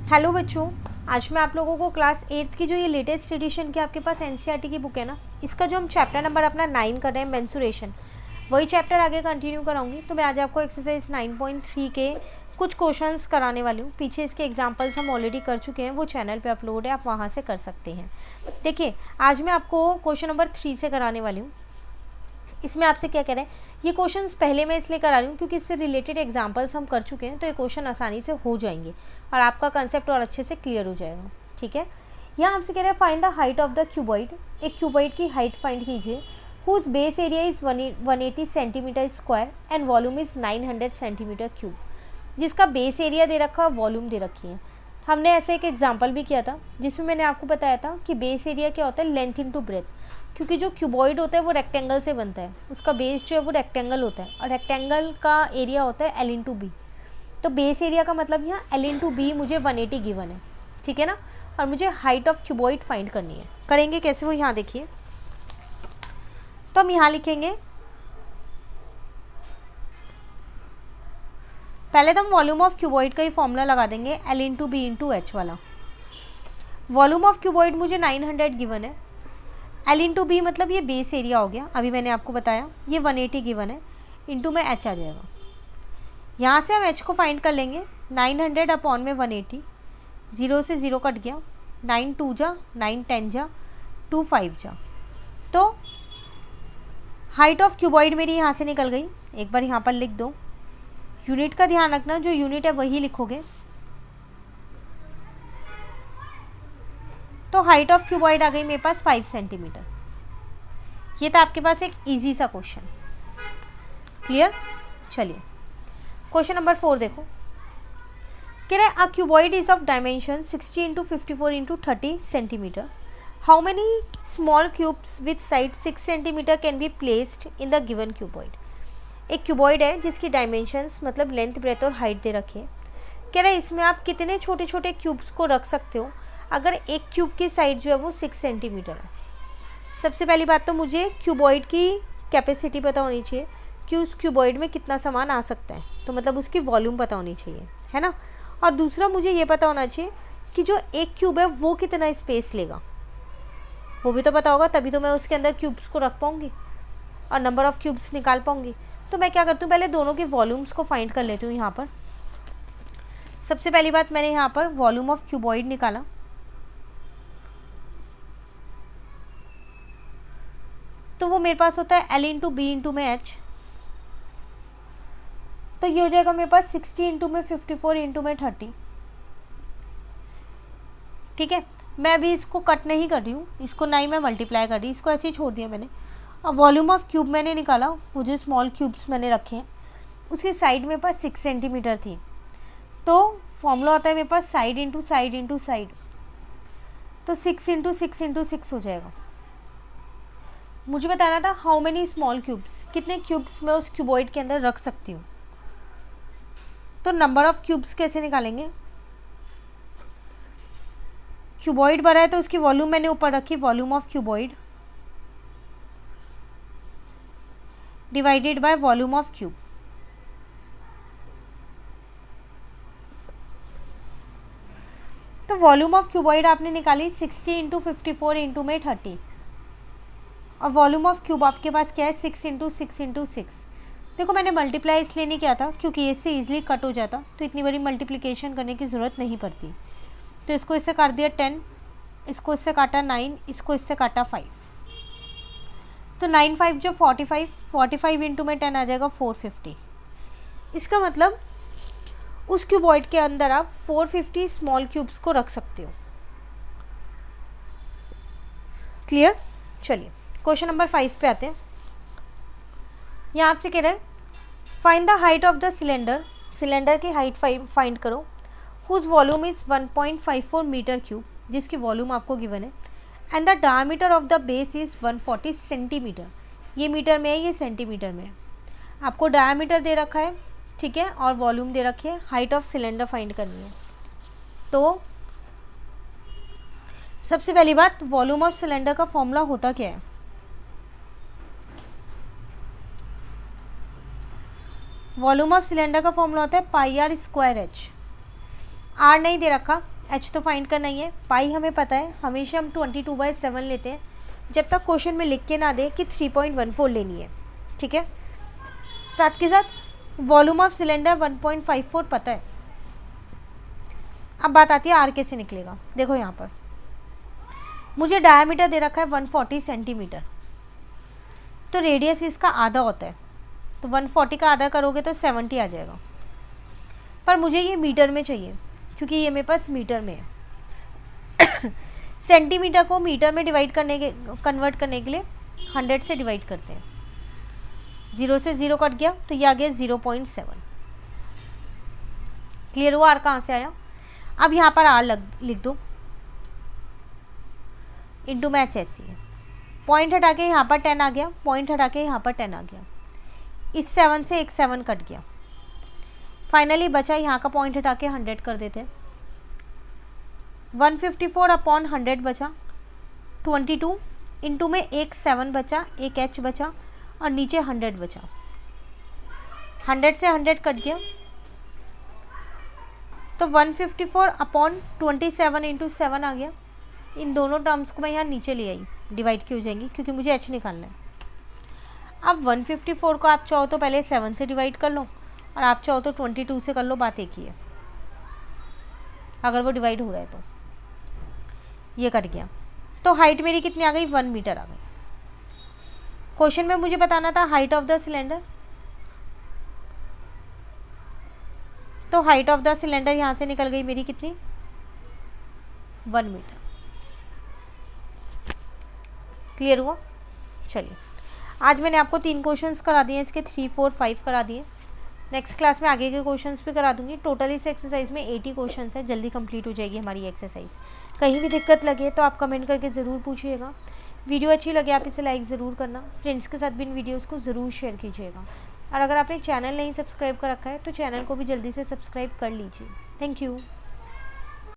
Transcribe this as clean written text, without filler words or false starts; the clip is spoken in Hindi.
हेलो बच्चों, आज मैं आप लोगों को क्लास 8th की जो ये लेटेस्ट एडिशन की आपके पास एनसीईआरटी की बुक है ना, इसका जो हम चैप्टर नंबर अपना 9 कर रहे हैं मेंसुरेशन, वही चैप्टर आगे कंटिन्यू कराऊंगी। तो मैं आज आपको एक्सरसाइज 9.3 के कुछ क्वेश्चंस कराने वाली हूँ। पीछे इसके एग्जांपल्स हम ऑलरेडी कर चुके हैं, वो चैनल पे अपलोड है, आप वहाँ से कर सकते हैं। देखिए, आज मैं आपको क्वेश्चन नंबर 3 से कराने वाली हूँ। इसमें आपसे क्या कह रहे हैं, ये क्वेश्चंस पहले मैं इसलिए करा रही हूँ क्योंकि इससे रिलेटेड एग्जांपल्स हम कर चुके हैं, तो ये क्वेश्चन आसानी से हो जाएंगे और आपका कंसेप्ट और अच्छे से क्लियर हो जाएगा। ठीक है, यहाँ आपसे कह रहे हैं find the height of the cuboid. एक क्यूबॉइड की हाइट फाइंड कीजिए whose base area is 180 centimetre square and volume is 900 centimetre cube. जिसका बेस एरिया दे रखा, वॉल्यूम दे रखी है। हमने ऐसे एक एग्जाम्पल भी किया था जिसमें मैंने आपको बताया था कि बेस एरिया क्या होता है, लेंथ इंटू ब्रेथ। क्योंकि जो क्यूबॉइड होता है वो रेक्टेंगल से बनता है, उसका बेस जो है वो रेक्टेंगल होता है और रेक्टेंगल का एरिया होता है L इंटू बी। तो बेस एरिया का मतलब यहाँ L इंटू बी मुझे 180 गिवन है, ठीक है ना। और मुझे हाइट ऑफ क्यूबॉइड फाइंड करनी है। करेंगे कैसे, वो यहाँ देखिए। तो हम यहाँ लिखेंगे, पहले तो हम वॉल्यूम ऑफ क्यूबॉइड का ही फॉर्मूला लगा देंगे, L into b into h वाला। वॉल्यूम ऑफ क्यूबॉइड मुझे 900 गिवन है, L इंटू बी मतलब ये बेस एरिया हो गया, अभी मैंने आपको बताया ये 180 गिवन है, इंटू में h आ जाएगा। यहाँ से हम h को फाइंड कर लेंगे, 900 अपॉन में 180, 0 से 0 कट गया, 9 2 जा, 9 10 जा, 2 5 जा। तो हाइट ऑफ क्यूबॉइड मेरी यहाँ से निकल गई। एक बार यहाँ पर लिख दो, यूनिट का ध्यान रखना, जो यूनिट है वही लिखोगे। तो हाइट ऑफ क्यूबॉइड आ गई मेरे पास 5 सेंटीमीटर। ये था आपके पास एक इजी सा क्वेश्चन। क्लियर। चलिए क्वेश्चन नंबर 4 देखो। कह रहे a cuboid is of dimension 60 into 54 into 30 centimetre. How many small cubes with side 6 centimetre can be placed in the given cuboid. एक क्यूबॉइड है जिसकी डायमेंशंस मतलब लेंथ, ब्रेथ और हाइट दे रखी है। कह रहे इसमें आप कितने छोटे छोटे क्यूब्स को रख सकते हो अगर एक क्यूब की साइड जो है वो 6 सेंटीमीटर है। सबसे पहली बात तो मुझे क्यूबॉइड की कैपेसिटी पता होनी चाहिए कि उस क्यूबॉइड में कितना सामान आ सकता है, तो मतलब उसकी वॉल्यूम पता होनी चाहिए, है ना। और दूसरा मुझे ये पता होना चाहिए कि जो एक क्यूब है वो कितना स्पेस लेगा, वो भी तो पता होगा, तभी तो मैं उसके अंदर क्यूब्स को रख पाऊँगी और नंबर ऑफ़ क्यूब्स निकाल पाऊँगी। तो मैं क्या करती हूँ, पहले दोनों के वॉल्यूम्स को फाइंड कर लेती हूँ। यहाँ पर सबसे पहली बात, मैंने यहाँ पर वॉल्यूम ऑफ क्यूबॉइड निकाला, तो वो मेरे पास होता है L इंटू बी इंटू में H। तो ये हो जाएगा मेरे पास 60 इंटू में 54 इंटू में 30। ठीक है, मैं अभी इसको कट नहीं कर रही हूँ, इसको ना ही मैं मल्टीप्लाई कर रही, इसको ऐसे ही छोड़ दिया मैंने। अब वॉल्यूम ऑफ क्यूब मैंने निकाला, मुझे स्मॉल क्यूब्स मैंने रखे हैं, उसकी साइड मेरे पास 6 सेंटीमीटर थी। तो फॉर्मूला होता है मेरे पास side into side into side, तो 6 इंटू 6 इंटू 6 हो जाएगा। मुझे बताना था हाउ मेनी स्मॉल क्यूब्स, कितने क्यूब्स मैं उस क्यूबॉइड के अंदर रख सकती हूँ। तो नंबर ऑफ क्यूब्स कैसे निकालेंगे, क्यूबॉइड बड़ा है तो उसकी वॉल्यूम मैंने ऊपर रखी, volume of cuboid divided by volume of cube. तो वॉल्यूम ऑफ क्यूबॉइड आपने निकाली 60 इंटू 54 इंटू में 30 और वॉल्यूम ऑफ क्यूब आपके पास क्या है 6 इंटू 6 इंटू 6। देखो मैंने मल्टीप्लाई इसलिए नहीं किया था क्योंकि इससे ईजिली कट हो जाता, तो इतनी बड़ी मल्टीप्लिकेशन करने की ज़रूरत नहीं पड़ती। तो इसको इससे काट दिया 10, इसको इससे काटा 9, इसको इससे काटा 5। तो 9 5 जो 45, 45 इंटू में 10 आ जाएगा 450। इसका मतलब उस क्यूबॉइड के अंदर आप 450 स्मॉल क्यूब्स को रख सकते हो। क्लियर। चलिए क्वेश्चन नंबर 5 पे आते हैं। यहाँ आपसे कह रहे हैं find the height of the cylinder. Cylinder की हाइट फाइंड करो whose volume is 1.54 metre cube, जिसकी वॉल्यूम आपको गिवन है, and the diameter of the base is 140 centimetre. ये मीटर में है, ये सेंटीमीटर में है। आपको डायमीटर दे रखा है, ठीक है, और वॉल्यूम दे रखी है। हाइट ऑफ सिलेंडर फाइंड करनी है। तो सबसे पहली बात, वॉल्यूम ऑफ सिलेंडर का फॉर्मूला होता क्या है, वॉल्यूम ऑफ सिलेंडर का फॉर्मूला होता है पाई आर स्क्वायर एच। आर नहीं दे रखा, एच तो फाइंड करना ही है, पाई हमें पता है, हमेशा हम 22/7 लेते हैं जब तक क्वेश्चन में लिख के ना दे कि 3.14 लेनी है, ठीक है। साथ के साथ वॉल्यूम ऑफ सिलेंडर 1.54 पता है। अब बात आती है आर कैसे निकलेगा। देखो यहाँ पर मुझे डायमीटर दे रखा है 140 सेंटीमीटर, तो रेडियस इसका आधा होता है, तो 140 का आधा करोगे तो 70 आ जाएगा। पर मुझे ये मीटर में चाहिए क्योंकि ये मेरे पास मीटर में है। सेंटीमीटर को मीटर में कन्वर्ट करने के लिए 100 से डिवाइड करते हैं। 0 से 0 कट गया तो ये आ गया 0.7। क्लियर हुआ आर कहाँ से आया। अब यहाँ पर आर लिख दो, इंटू मैच ऐसी है, पॉइंट हटा के यहाँ पर 10 आ गया, पॉइंट हटा के यहाँ पर 10 आ गया, इस 7 से एक 7 कट गया, फाइनली बचा यहाँ का पॉइंट हटा के 100 कर देते हैं। 154/100 बचा, 22 इंटू में एक 7 बचा, एक एच बचा और नीचे 100 बचा, 100 से 100 कट गया, तो 154/27 इंटू 7 आ गया। इन दोनों टर्म्स को मैं यहाँ नीचे ले आई, डिवाइड की हो जाएंगी क्योंकि मुझे एच निकालना है। अब 154 को आप चाहो तो पहले 7 से डिवाइड कर लो और आप चाहो तो 22 से कर लो, बात एक ही है, अगर वो डिवाइड हो रहा है तो। ये कट गया, तो हाइट मेरी कितनी आ गई, 1 मीटर आ गई। क्वेश्चन में मुझे बताना था हाइट ऑफ द सिलेंडर, तो हाइट ऑफ द सिलेंडर यहाँ से निकल गई मेरी कितनी, 1 मीटर। क्लियर हुआ। चलिए आज मैंने आपको 3 क्वेश्चंस करा दिए, इसके 3, 4, 5 करा दिए। नेक्स्ट क्लास में आगे के क्वेश्चंस भी करा दूंगी। टोटल इस एक्सरसाइज में 80 क्वेश्चंस है, जल्दी कंप्लीट हो जाएगी हमारी एक्सरसाइज। कहीं भी दिक्कत लगे तो आप कमेंट करके ज़रूर पूछिएगा। वीडियो अच्छी लगे आप इसे लाइक ज़रूर करना, फ्रेंड्स के साथ भी इन वीडियोज़ को ज़रूर शेयर कीजिएगा। और अगर आपने चैनल नहीं सब्सक्राइब कर रखा है तो चैनल को भी जल्दी से सब्सक्राइब कर लीजिए। Thank you.